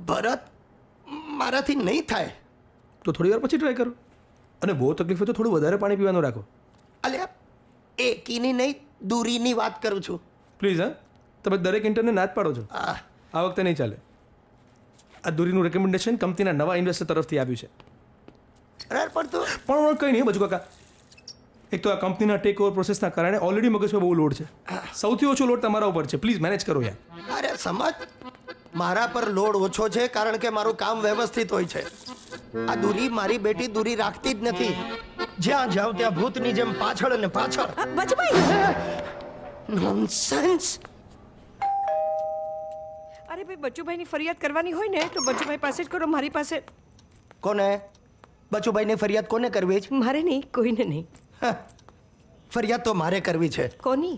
ભરત, મારાથી નહીં થાય. તો થોડી વાર પછી ટ્રાય કરો. અને બહુ તકલીફ હોય તો થોડું વધારે પાણી પીવાનું રાખો. અલ્યા એકીની નહીં, દૂરીની વાત કરું છું. પ્લીઝ હા, તમે દરેક ઇન્ટરને ના જ પાડો છો. આ વખતે નહીં ચાલે. આ દૂરીનું રેકમેન્ડેશન કંપનીના નવા ઇન્વેસ્ટર તરફથી આવ્યું છે. પણ કંઈ નહીં બચુ કાકા. એક તો આ કંપનીના ટેક ઓવર પ્રોસેસના કારણે ઓલરેડી મગજમાં બહુ લોડ છે. સૌથી ઓછો લોડ તમારા ઉપર છે. પ્લીઝ મેનેજ કરો યાર. અરે સમજ, મારા પર લોડ ઓછો છે કારણ કે મારું કામ વ્યવસ્થિત હોય છે. આ દૂરી મારી બેટી દૂરી રાખતી જ નથી. જ્યાં જાવ ત્યાં ભૂતની જેમ પાછળ અને પાછળ. નોનસેન્સ. અરે ભાઈ, બચુભાઈની ફરિયાદ કરવાની હોય ને તો બચુભાઈ પાસે જ કરો, મારી પાસે. કોને? બચુભાઈની ફરિયાદ કોને કરવી છે? મારે નહીં, કોઈને નહીં. ફરિયાદ તો મારે કરવી છે. કોની?